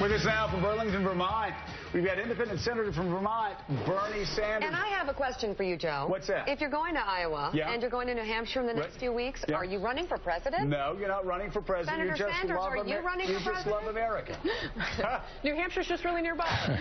With us now from Burlington, Vermont, we've got independent senator from Vermont, Bernie Sanders. And I have a question for you, Joe. What's that? If you're going to Iowa and you're going to New Hampshire in the next few weeks, are you running for president? No, you're not running for president. Senator you just Sanders, love are you running for president? You just love America. New Hampshire's just really nearby.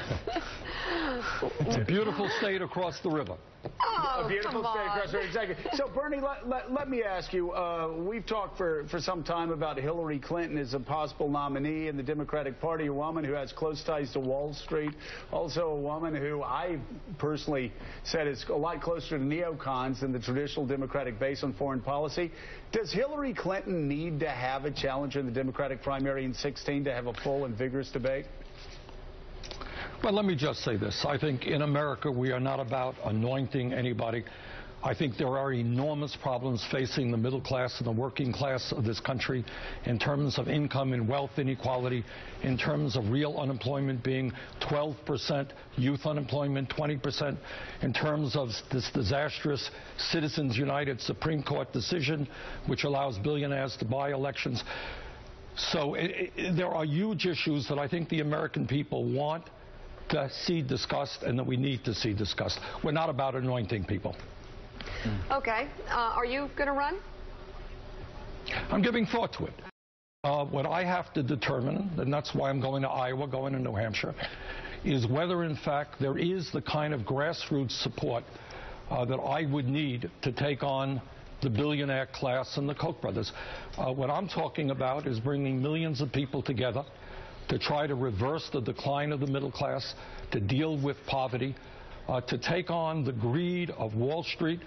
It's a beautiful state across the river. Oh, a beautiful state across the river, exactly. So, Bernie, let me ask you, we've talked for some time about Hillary Clinton as a possible nominee in the Democratic Party, a woman who has close ties to Wall Street, also a woman who I personally said is a lot closer to neocons than the traditional Democratic base on foreign policy. Does Hillary Clinton need to have a challenger in the Democratic primary in 2016 to have a full and vigorous debate? Well, let me just say this. I think in America we are not about anointing anybody. I think there are enormous problems facing the middle class and the working class of this country in terms of income and wealth inequality, in terms of real unemployment being 12%, youth unemployment 20%, in terms of this disastrous Citizens United Supreme Court decision which allows billionaires to buy elections. So there are huge issues that I think the American people want to see discussed and that we need to see discussed. We're not about anointing people. Okay. Are you going to run? I'm giving thought to it. What I have to determine, and that's why I'm going to Iowa, going to New Hampshire, is whether, in fact, there is the kind of grassroots support that I would need to take on the billionaire class and the Koch brothers. What I'm talking about is bringing millions of people together to try to reverse the decline of the middle class, to deal with poverty, to take on the greed of Wall Street,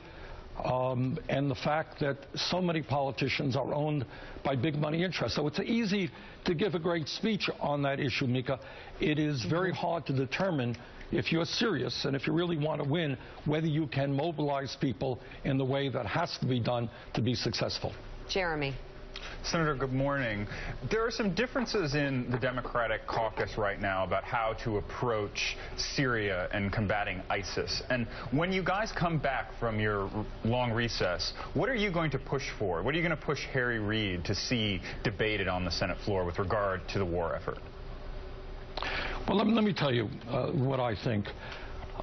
and the fact that so many politicians are owned by big money interests. So it's easy to give a great speech on that issue, Mika. It is very hard to determine, if you're serious and if you really want to win, whether you can mobilize people in the way that has to be done to be successful. Jeremy. Senator, good morning. There are some differences in the Democratic caucus right now about how to approach Syria and combating ISIS. And when you guys come back from your long recess, what are you going to push for? What are you going to push Harry Reid to see debated on the Senate floor with regard to the war effort? Well, let me tell you what I think.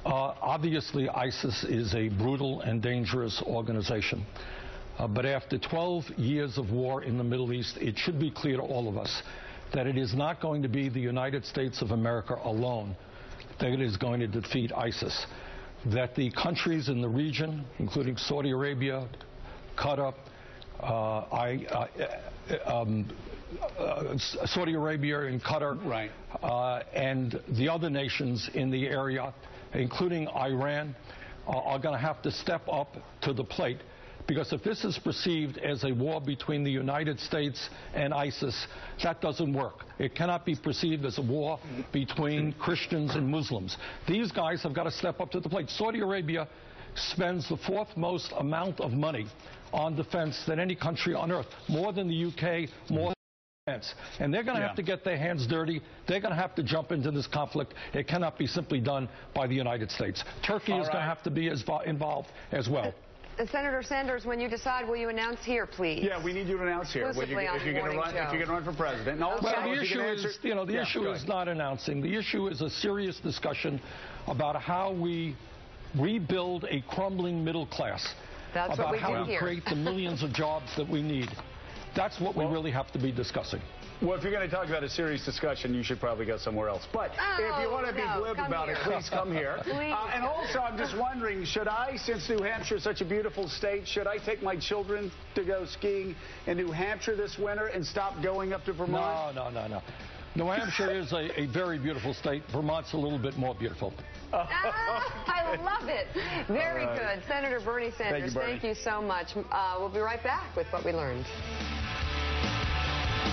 Obviously, ISIS is a brutal and dangerous organization. But after 12 years of war in the Middle East, it should be clear to all of us that it is not going to be the United States of America alone that is going to defeat ISIS. That the countries in the region, including Saudi Arabia, Qatar, Saudi Arabia and Qatar, right, and the other nations in the area, including Iran, are going to have to step up to the plate. Because if this is perceived as a war between the United States and ISIS, that doesn't work. It cannot be perceived as a war between Christians and Muslims. These guys have got to step up to the plate. Saudi Arabia spends the fourth most amount of money on defense than any country on earth, more than the UK, more than defense. And they're going to have to get their hands dirty. They're going to have to jump into this conflict. It cannot be simply done by the United States. Turkey is going to have to be involved as well. Senator Sanders, when you decide, will you announce here, please? Yeah, we need you to announce here. If you're going to run for president. And also, well, the issue is, the issue is not announcing. The issue is a serious discussion about how we rebuild a crumbling middle class. That's about what we how do we create the millions of jobs that we need. That's what we really have to be discussing. Well, if you're going to talk about a serious discussion, you should probably go somewhere else. But if you want to be glib about it, please come here. And also, I'm just wondering, should I, since New Hampshire is such a beautiful state, should I take my children to go skiing in New Hampshire this winter and stop going up to Vermont? No. New Hampshire is a very beautiful state. Vermont's a little bit more beautiful. I love it. Very good. Senator Bernie Sanders, thank you so much. We'll be right back with what we learned.